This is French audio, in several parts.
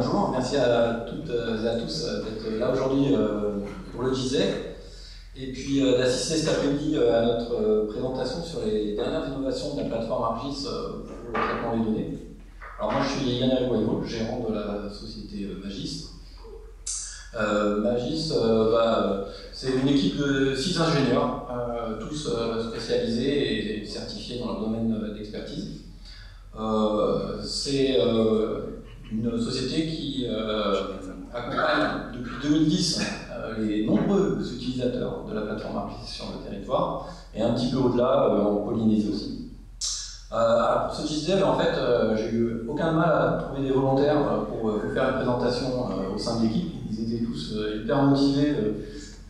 bonjour, merci à toutes et à tous d'être là aujourd'hui pour le GISEC et puis d'assister cet après-midi à notre présentation sur les dernières innovations de la plateforme ArcGIS pour le traitement des données. Alors moi je suis Yann Guaymo, gérant de la société Magis. Magis, c'est une équipe de 6 ingénieurs, tous spécialisés et certifiés dans leur domaine d'expertise. C'est une société qui accompagne depuis 2010 les nombreux utilisateurs de la plateforme ArcGIS sur le territoire et un petit peu au-delà en Polynésie aussi. Alors pour ce GISDev, en fait, j'ai eu aucun mal à trouver des volontaires pour vous faire une présentation au sein de l'équipe. Ils étaient tous hyper motivés,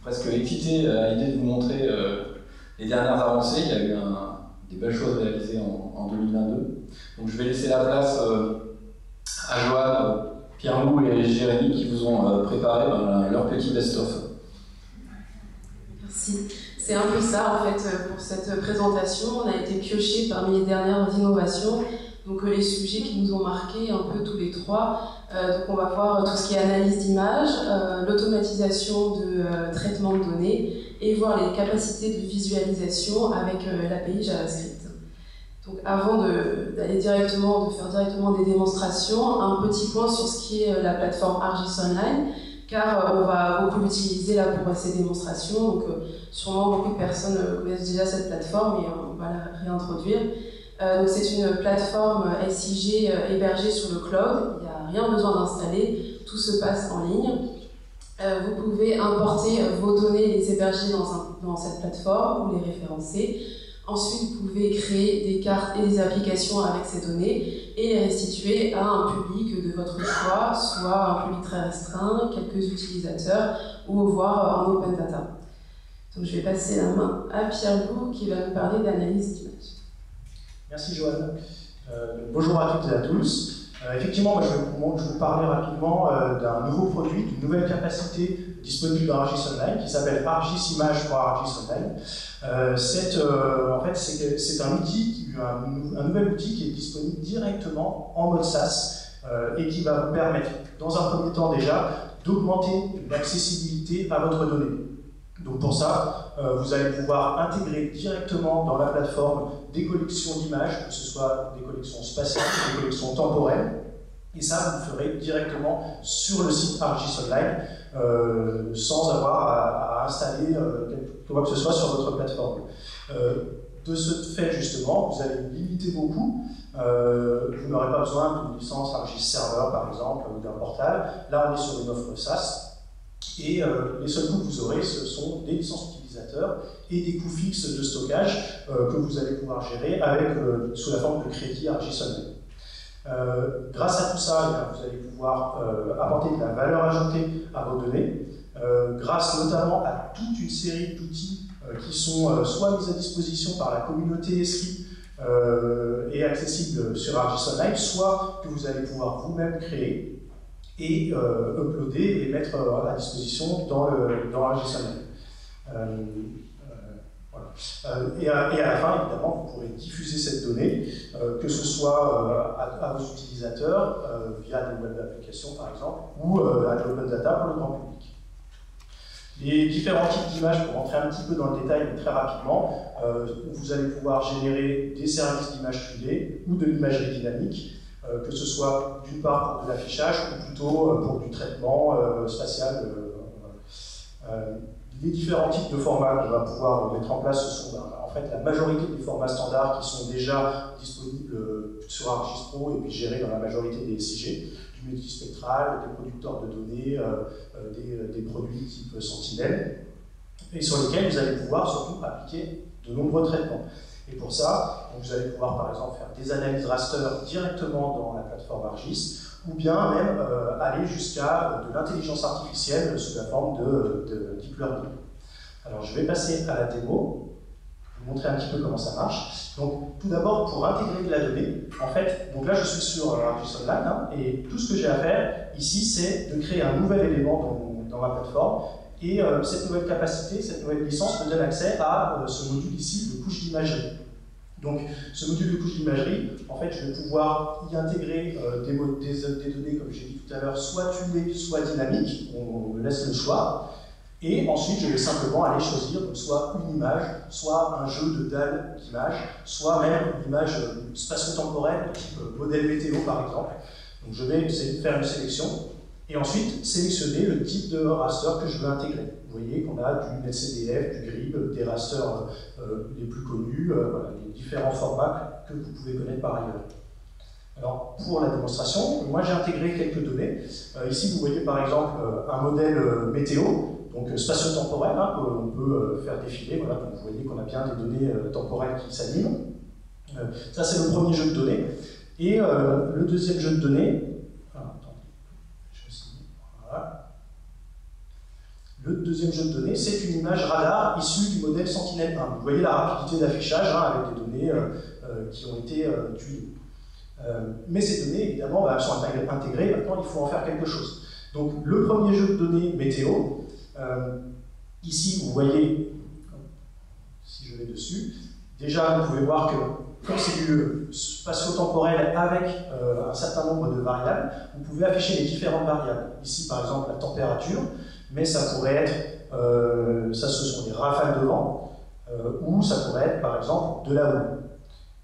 presque excités à l'idée de vous montrer les dernières avancées. Il y a eu des belles choses réalisées en 2022. Donc je vais laisser la place à Joanne, Pierre-Loup et Jérémy qui vous ont préparé leur petit best-of. Merci. C'est un peu ça en fait pour cette présentation. On a été pioché parmi les dernières innovations, donc les sujets qui nous ont marqués un peu tous les trois. Donc on va voir tout ce qui est analyse d'images, l'automatisation de traitement de données et voir les capacités de visualisation avec l'API JavaScript. Donc avant d'aller directement, de faire directement des démonstrations, un petit point sur ce qui est la plateforme ArcGIS Online, car on va beaucoup l'utiliser là pour ces démonstrations. Donc sûrement beaucoup de personnes connaissent déjà cette plateforme et on va la réintroduire. Donc c'est une plateforme SIG hébergée sur le cloud. Il n'y a rien besoin d'installer, tout se passe en ligne. Vous pouvez importer vos données, les héberger dans cette plateforme ou les référencer. Ensuite, vous pouvez créer des cartes et des applications avec ces données et les restituer à un public de votre choix, soit un public très restreint, quelques utilisateurs, ou voire en open data. Donc je vais passer la main à Pierre-Loup qui va nous parler d'analyse d'image. Merci Joanne. Bonjour à toutes et à tous. Effectivement, je vais vous parler rapidement d'un nouveau produit, d'une nouvelle capacité disponible dans ArcGIS Online qui s'appelle ArcGIS Image pour ArcGIS Online. En fait, c'est un outil, un nouvel outil qui est disponible directement en mode SaaS et qui va vous permettre, dans un premier temps déjà, d'augmenter l'accessibilité à votre donnée. Donc pour ça, vous allez pouvoir intégrer directement dans la plateforme des collections d'images, que ce soit des collections spatiales, des collections temporelles, et ça vous le ferez directement sur le site ArcGIS Online sans avoir à installer quoi que ce soit sur votre plateforme. De ce fait, justement, vous allez limiter vos coûts. Vous n'aurez pas besoin d'une licence ArcGIS Server, par exemple, ou d'un portal. Là, on est sur une offre SaaS. Et les seuls coûts que vous aurez, ce sont des licences utilisateurs et des coûts fixes de stockage que vous allez pouvoir gérer avec, sous la forme de crédit ArcGIS Online. Grâce à tout ça, vous allez pouvoir apporter de la valeur ajoutée à vos données, grâce notamment à toute une série d'outils qui sont soit mis à disposition par la communauté SRI et accessibles sur ArcGIS Online, soit que vous allez pouvoir vous-même créer et uploader et mettre à disposition dans ArcGIS Online. Voilà. Et à la fin, évidemment, vous pourrez diffuser cette donnée, que ce soit à vos utilisateurs, via des web applications par exemple, ou à de l'open data pour le grand public. Les différents types d'images, pour rentrer un petit peu dans le détail, mais très rapidement, vous allez pouvoir générer des services d'image 3D ou de l'imagerie dynamique, que ce soit d'une part pour de l'affichage ou plutôt pour du traitement spatial. Les différents types de formats qu'on va pouvoir mettre en place, ce sont en fait la majorité des formats standards qui sont déjà disponibles sur ArcGIS Pro et puis gérés dans la majorité des SIG, du multispectral, des producteurs de données, des produits type Sentinel, et sur lesquels vous allez pouvoir surtout appliquer de nombreux traitements. Et pour ça, vous allez pouvoir par exemple faire des analyses raster directement dans la plateforme ArcGIS, ou bien même aller jusqu'à de l'intelligence artificielle sous la forme de deep learning. Alors je vais passer à la démo, vous montrer un petit peu comment ça marche. Donc tout d'abord, pour intégrer de la donnée, en fait, donc là je suis sur ArcGIS Online, et tout ce que j'ai à faire ici, c'est de créer un nouvel élément dans ma plateforme. Et cette nouvelle capacité, cette nouvelle licence me donne accès à ce module ici de couche d'imagerie. Donc, ce module de couche d'imagerie, en fait, je vais pouvoir y intégrer des données, comme j'ai dit tout à l'heure, soit tunées, soit dynamiques. On me laisse le choix. Et ensuite, je vais simplement aller choisir soit une image, soit un jeu de dalles d'images, soit même une image spatio-temporelle, de type modèle météo, par exemple. Donc, je vais essayer de faire une sélection. Et ensuite, sélectionner le type de raster que je veux intégrer. Vous voyez qu'on a du NetCDF, du GRIB, des rasters les plus connus, voilà, les différents formats que vous pouvez connaître par ailleurs. Alors, pour la démonstration, moi j'ai intégré quelques données. Ici, vous voyez par exemple un modèle météo, donc spatio-temporel, hein, qu'on peut faire défiler. Voilà, donc vous voyez qu'on a bien des données temporelles qui s'animent. Ça, c'est le premier jeu de données. Et le deuxième jeu de données, le deuxième jeu de données, c'est une image radar issue du modèle Sentinel-1. Vous voyez la rapidité d'affichage hein, avec des données qui ont été tuées. Mais ces données, évidemment, elles sont intégrées. Maintenant, il faut en faire quelque chose. Donc, le premier jeu de données météo, ici, vous voyez, si je vais dessus, déjà, vous pouvez voir que comme c'est du spatio-temporel avec un certain nombre de variables, vous pouvez afficher les différentes variables. Ici, par exemple, la température, mais ça pourrait être, ça ce sont des rafales de vent, ou ça pourrait être, par exemple, de la houle.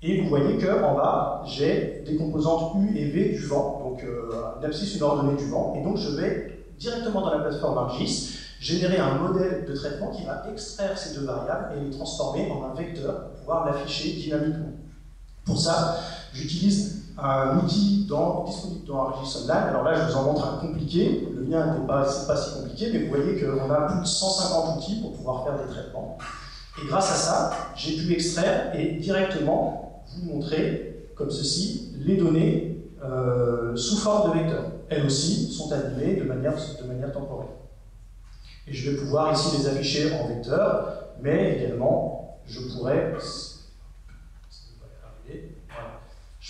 Et vous voyez qu'en bas, j'ai des composantes U et V du vent, donc une abscisse, une ordonnée du vent, et donc je vais directement dans la plateforme ArcGIS générer un modèle de traitement qui va extraire ces deux variables et les transformer en un vecteur pour pouvoir l'afficher dynamiquement. Pour ça, j'utilise un outil disponible dans ArcGIS Online. Alors là, je vous en montre un compliqué. Le mien n'était pas si compliqué, mais vous voyez qu'on a plus de 150 outils pour pouvoir faire des traitements. Et grâce à ça, j'ai pu extraire et directement vous montrer, comme ceci, les données sous forme de vecteurs. Elles aussi sont animées de manière temporelle. Et je vais pouvoir ici les afficher en vecteur, mais également, je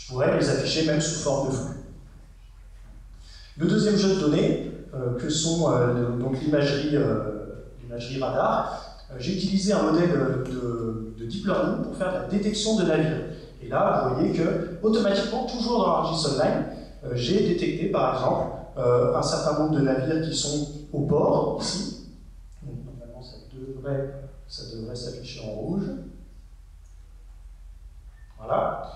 pourrais les afficher même sous forme de flux. Le deuxième jeu de données, que sont donc l'imagerie radar, j'ai utilisé un modèle de deep learning pour faire la détection de navires. Et là, vous voyez que, automatiquement, toujours dans ArcGIS Online, j'ai détecté, par exemple, un certain nombre de navires qui sont au port, ici. Donc, normalement, ça devrait s'afficher en rouge. Voilà.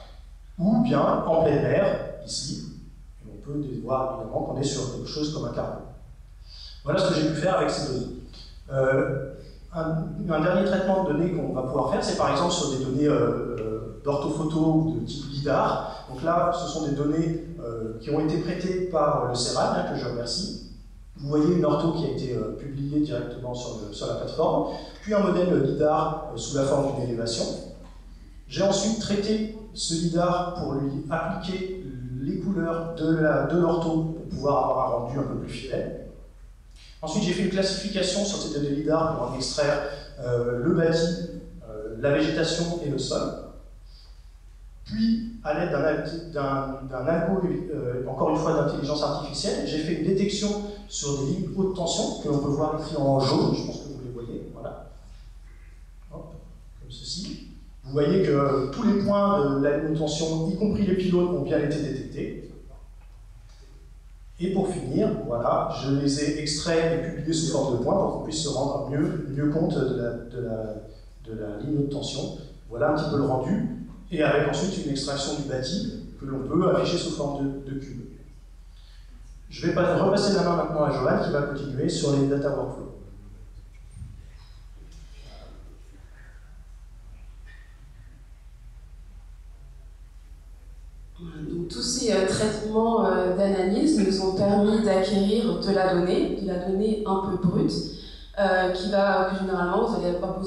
Ou bien en plein air, ici. Et on peut voir évidemment qu'on est sur quelque chose comme un cargo. Voilà ce que j'ai pu faire avec ces données. Un dernier traitement de données qu'on va pouvoir faire, c'est par exemple sur des données d'orthophoto ou de type LIDAR. Donc là, ce sont des données qui ont été prêtées par le CERAN, que je remercie. Vous voyez une ortho qui a été publiée directement sur la plateforme, puis un modèle LIDAR sous la forme d'une élévation. J'ai ensuite traité ce LIDAR pour lui appliquer les couleurs de l'ortho pour pouvoir avoir un rendu un peu plus fidèle. Ensuite, j'ai fait une classification sur ces données LIDAR pour en extraire le bâti, la végétation et le sol. Puis, à l'aide d'un algo, encore une fois d'intelligence artificielle, j'ai fait une détection sur des lignes haute tension que l'on peut voir ici en jaune, je pense que vous les voyez, voilà. Hop, comme ceci. Vous voyez que tous les points de la ligne haute tension, y compris les pylônes, ont bien été détectés. Et pour finir, voilà, je les ai extraits et publiés sous forme de points pour qu'on puisse se rendre mieux compte de la ligne haute tension. Voilà un petit peu le rendu, et avec ensuite une extraction du bâti que l'on peut afficher sous forme de cube. Je vais repasser la main maintenant à Johan qui va continuer sur les data workflows. Donc, tous ces traitements d'analyse nous ont permis d'acquérir de la donnée un peu brute, que généralement vous n'allez pas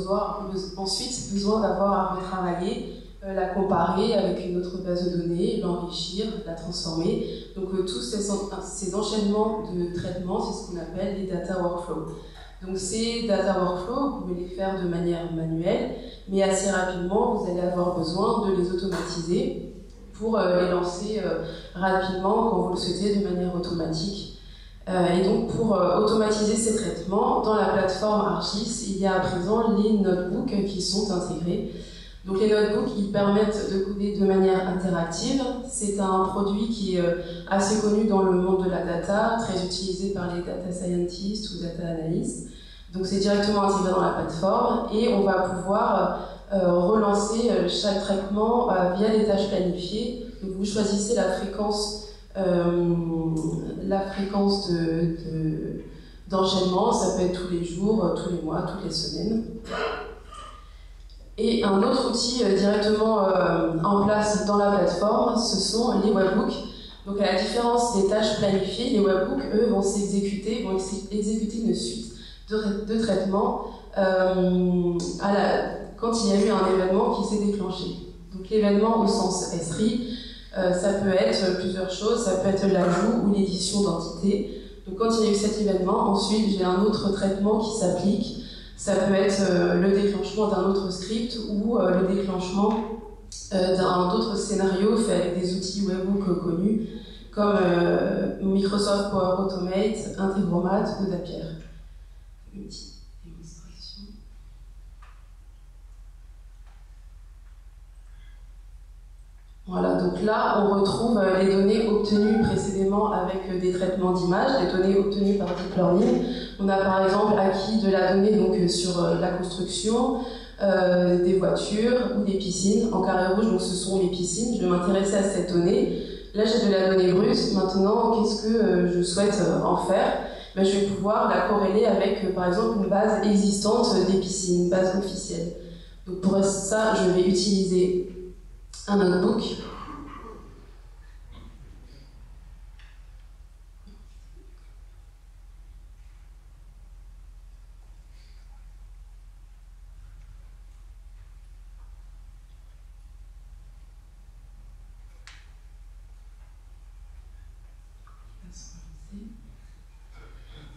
ensuite besoin d'avoir à retravailler, la comparer avec une autre base de données, l'enrichir, la transformer. Donc tous ces enchaînements de traitements, c'est ce qu'on appelle les data workflows. Donc ces data workflows, vous pouvez les faire de manière manuelle, mais assez rapidement, vous allez avoir besoin de les automatiser pour les lancer rapidement quand vous le souhaitez de manière automatique. Et donc pour automatiser ces traitements, dans la plateforme ArcGIS, il y a à présent les notebooks qui sont intégrés. Donc les notebooks, ils permettent de coder de manière interactive. C'est un produit qui est assez connu dans le monde de la data, très utilisé par les data scientists ou data analysts. Donc c'est directement intégré dans la plateforme et on va pouvoir relancer chaque traitement via des tâches planifiées. Donc vous choisissez la fréquence d'enchaînement, ça peut être tous les jours, tous les mois, toutes les semaines. Et un autre outil directement en place dans la plateforme, ce sont les webhooks. Donc à la différence des tâches planifiées, les webhooks, eux, vont exécuter une suite de traitements quand il y a eu un événement qui s'est déclenché. Donc l'événement au sens SRI, ça peut être plusieurs choses, ça peut être l'ajout ou l'édition d'entités. Donc quand il y a eu cet événement, ensuite j'ai un autre traitement qui s'applique. Ça peut être le déclenchement d'un autre script ou le déclenchement d'un autre scénario fait avec des outils webhook connus comme Microsoft Power Automate, Integromat ou Zapier. Une petite démonstration. Voilà, donc là on retrouve les données obtenues précédemment avec des traitements d'images, les données obtenues par Deep Learning. On a par exemple acquis de la donnée donc, sur la construction, des voitures ou des piscines. En carré rouge, donc, ce sont les piscines. Je vais m'intéresser à cette donnée. Là j'ai de la donnée brute. Maintenant, qu'est-ce que je souhaite en faire? Je vais pouvoir la corréler avec par exemple une base existante des piscines, une base officielle. Donc pour ça, je vais utiliser un notebook.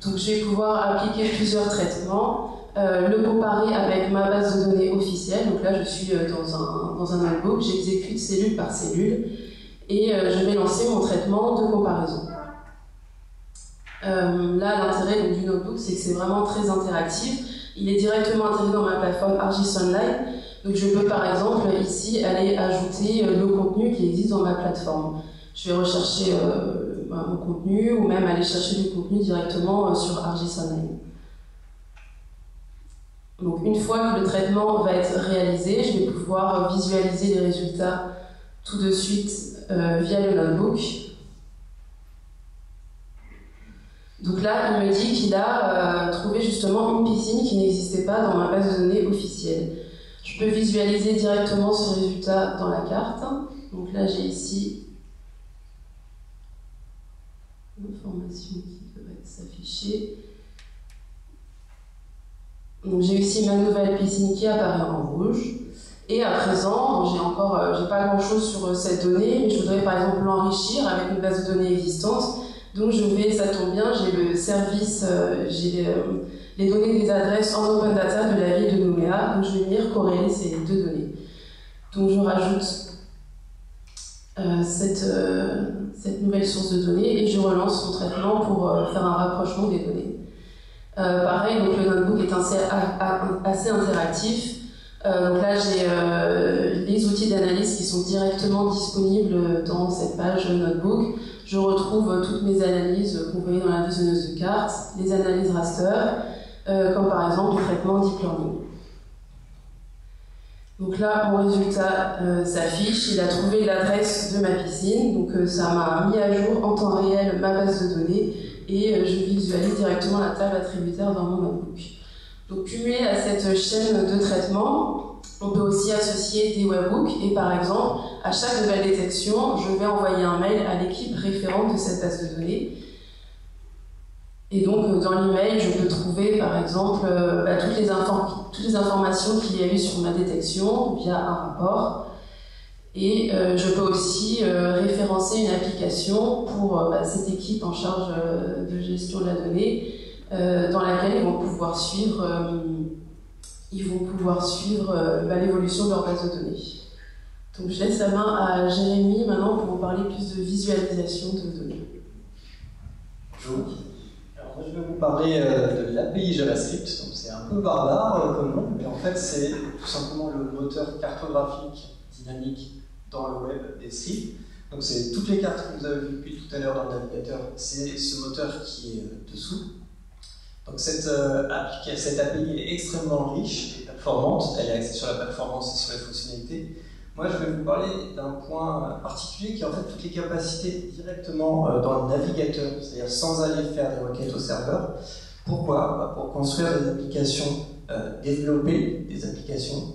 Donc je vais pouvoir appliquer plusieurs traitements, le comparer avec ma base de données officielle. Donc là je suis dans un notebook, j'exécute cellule par cellule et je vais lancer mon traitement de comparaison. Là l'intérêt du notebook c'est que c'est vraiment très interactif. Il est directement intégré dans ma plateforme ArcGIS Online. Donc je peux par exemple ici aller ajouter le contenu qui existe dans ma plateforme. Je vais rechercher mon contenu ou même aller chercher du contenu directement sur ArcGIS Online. Donc une fois que le traitement va être réalisé, je vais pouvoir visualiser les résultats tout de suite via le notebook. Donc là, il me dit qu'il a trouvé justement une piscine qui n'existait pas dans ma base de données officielle. Je peux visualiser directement ce résultat dans la carte. Donc là, j'ai ici l'information qui devrait s'afficher. Donc j'ai ici ma nouvelle piscine qui apparaît en rouge. Et à présent, j'ai pas grand chose sur cette donnée, mais je voudrais par exemple l'enrichir avec une base de données existante. Donc ça tombe bien, j'ai le service, j'ai les données des adresses en open data de la ville de Nouméa. Donc je vais venir corréler ces deux données. Donc je rajoute cette nouvelle source de données et je relance mon traitement pour faire un rapprochement des données. Pareil, donc le notebook est assez interactif. Donc là, j'ai les outils d'analyse qui sont directement disponibles dans cette page notebook. Je retrouve toutes mes analyses qu'on voyait dans la visionneuse de cartes, les analyses raster, comme par exemple le traitement deep learning. Donc là, mon résultat s'affiche. Il a trouvé l'adresse de ma piscine, donc ça m'a mis à jour en temps réel ma base de données et je visualise directement la table attributaire dans mon notebook. Donc cumulé à cette chaîne de traitement, on peut aussi associer des webhooks et par exemple, à chaque nouvelle détection, je vais envoyer un mail à l'équipe référente de cette base de données. Et donc dans l'email, je peux trouver par exemple toutes les informations qu'il y a eu sur ma détection via un rapport. Et je peux aussi référencer une application pour cette équipe en charge de gestion de la donnée, dans laquelle ils vont pouvoir suivre l'évolution de leur base de données. Donc je laisse la main à Jérémy maintenant pour vous parler plus de visualisation de données. Bonjour. Alors moi, je vais vous parler de l'API JavaScript. Donc c'est un peu barbare comme nom, mais en fait c'est tout simplement le moteur cartographique dynamique dans le web des scripts. Donc c'est toutes les cartes que vous avez vues depuis tout à l'heure dans le navigateur, c'est ce moteur qui est dessous. Donc cette API est extrêmement riche et performante, elle est axée sur la performance et sur les fonctionnalités. Moi je vais vous parler d'un point particulier qui est en fait toutes les capacités directement dans le navigateur, c'est-à-dire sans aller faire des requêtes au serveur. Pourquoi? Pour construire des applications développées, des applications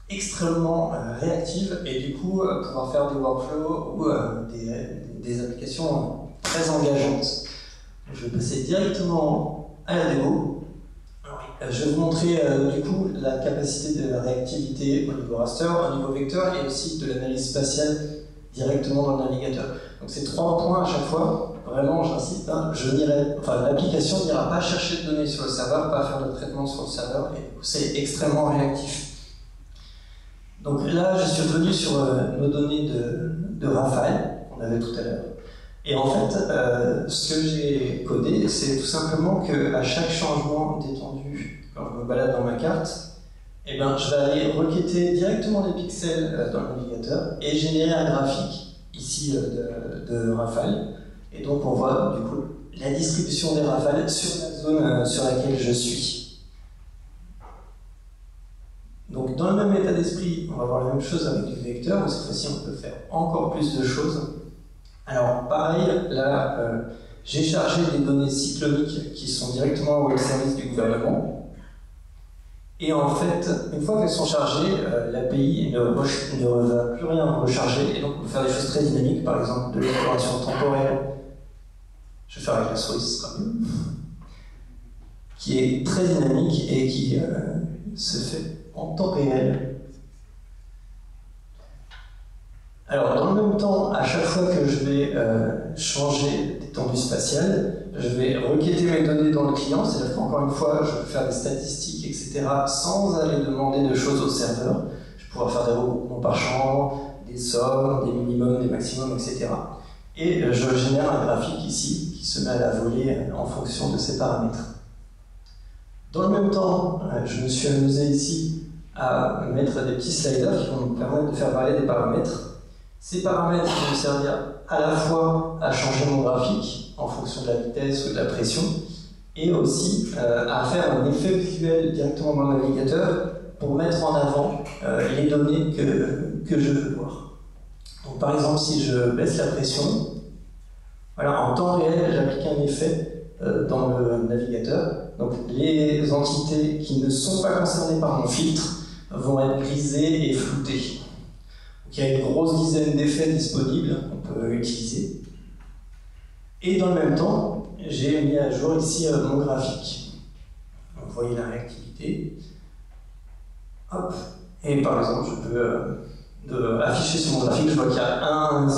extrêmement réactives et du coup pouvoir faire des workflows ou des applications très engageantes. Je vais passer directement à la démo. Je vais vous montrer du coup la capacité de réactivité au niveau raster, au niveau vecteur et aussi de l'analyse spatiale directement dans le navigateur. Donc ces 3 points à chaque fois, vraiment j'insiste, hein, l'application n'ira pas chercher de données sur le serveur, pas faire de traitement sur le serveur et c'est extrêmement réactif. Donc là, je suis revenu sur nos données de Rafale qu'on avait tout à l'heure. Et en fait, ce que j'ai codé, c'est tout simplement qu'à chaque changement d'étendue, quand je me balade dans ma carte, eh ben, je vais aller requêter directement les pixels dans le navigateur et générer un graphique ici de Rafale. Et donc on voit du coup la distribution des rafales sur la zone sur laquelle je suis. Donc dans le même état d'esprit, on va voir la même chose avec du vecteur, mais cette fois-ci on peut faire encore plus de choses. Alors pareil, là j'ai chargé des données cycloniques qui sont directement au web service du gouvernement. Et en fait, une fois qu'elles sont chargées, l'API ne va plus rien recharger, et donc on peut faire des choses très dynamiques, par exemple de l'exploration temporelle. Je vais faire avec la souris, ce sera mieux. Qui est très dynamique et qui se fait en temps réel. Alors, dans le même temps, à chaque fois que je vais changer d'étendue spatiale, je vais requêter mes données dans le client, c'est-à-dire qu'encore une fois, je peux faire des statistiques, etc., sans aller demander de choses au serveur. Je vais pouvoir faire des regroupements par champ, des sommes, des minimums, des maximums, etc. Et je génère un graphique ici qui se met à la volée en fonction de ces paramètres. Dans le même temps, je me suis amusé ici à mettre des petits sliders qui vont me permettre de faire varier des paramètres. Ces paramètres vont me servir à la fois à changer mon graphique en fonction de la vitesse ou de la pression, et aussi à faire un effet visuel directement dans le navigateur pour mettre en avant les données que je veux voir. Donc, par exemple, si je baisse la pression, voilà, en temps réel, j'applique un effet dans le navigateur. Donc les entités qui ne sont pas concernées par mon filtre vont être grisées et floutées. Donc, il y a une grosse dizaine d'effets disponibles qu'on peut utiliser. Et dans le même temps, j'ai mis à jour ici mon graphique. Donc, vous voyez la réactivité. Hop. Et par exemple, je peux afficher sur mon graphique, je vois qu'il y a un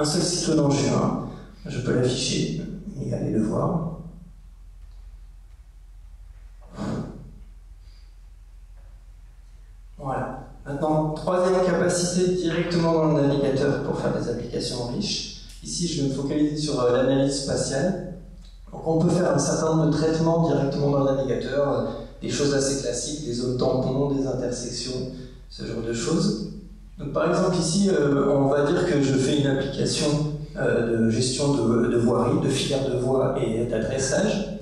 seul cyclone en juin. Je peux l'afficher et aller le voir. Voilà. Maintenant, troisième capacité directement dans le navigateur pour faire des applications riches. Ici, je vais me focaliser sur l'analyse spatiale. Donc, on peut faire un certain nombre de traitements directement dans le navigateur, des choses assez classiques, des zones tampons, des intersections, ce genre de choses. Donc, par exemple, ici, on va dire que je fais une application de gestion de voirie, de filière de voies et d'adressage.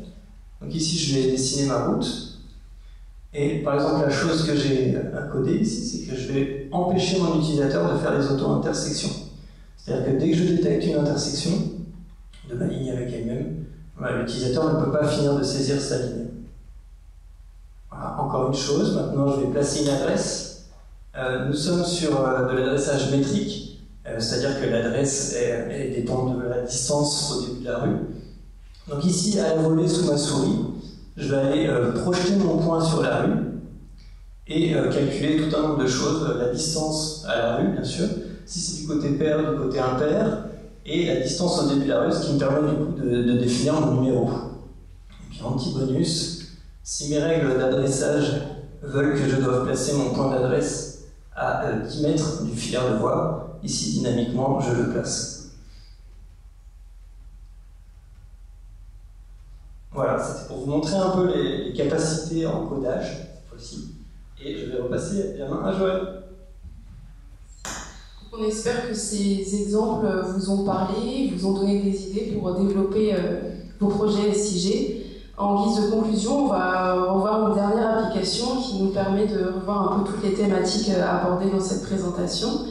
Donc ici, je vais dessiner ma route. Et par exemple, la chose que j'ai codée ici, c'est que je vais empêcher mon utilisateur de faire les auto-intersections. C'est-à-dire que dès que je détecte une intersection de ma ligne avec elle-même, voilà, l'utilisateur ne peut pas finir de saisir sa ligne. Voilà, encore une chose, maintenant je vais placer une adresse. Nous sommes sur de l'adressage métrique, c'est-à-dire que l'adresse dépend de la distance au début de la rue. Donc ici, à la volée sous ma souris, je vais aller projeter mon point sur la rue et calculer tout un nombre de choses, la distance à la rue bien sûr, si c'est du côté pair, du côté impair, et la distance au début de la rue, ce qui me permet du coup de définir mon numéro. Et puis un petit bonus, si mes règles d'adressage veulent que je doive placer mon point d'adresse à 10 mètres du filière de voie, ici dynamiquement je le place. Voilà. vous montrer un peu les capacités en codage, cette fois-ci. Et je vais repasser la main à Joël. On espère que ces exemples vous ont parlé, vous ont donné des idées pour développer vos projets SIG. En guise de conclusion, on va revoir une dernière application qui nous permet de revoir un peu toutes les thématiques abordées dans cette présentation.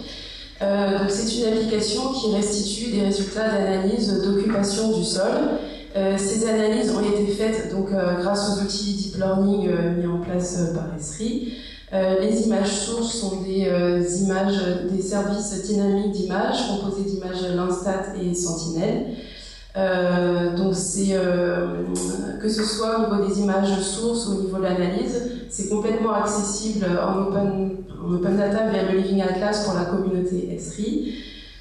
Donc c'est une application qui restitue des résultats d'analyse d'occupation du sol. Ces analyses ont été faites donc, grâce aux outils Deep Learning mis en place par Esri. Les images sources sont des images des services dynamiques d'images composés d'images Landsat et Sentinel. Donc c'est que ce soit au niveau des images sources ou au niveau de l'analyse, c'est complètement accessible en open data via le Living Atlas pour la communauté Esri.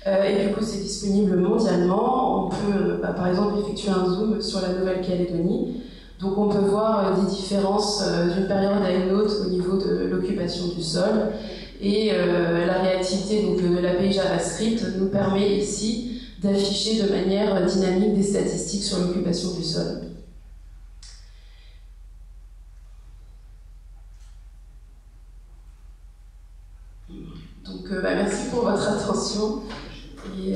Et du coup c'est disponible mondialement. On peut par exemple effectuer un zoom sur la Nouvelle-Calédonie. Donc on peut voir des différences d'une période à une autre au niveau de l'occupation du sol. Et la réactivité donc, de l'API JavaScript nous permet ici d'afficher de manière dynamique des statistiques sur l'occupation du sol. Donc merci pour votre attention. Et,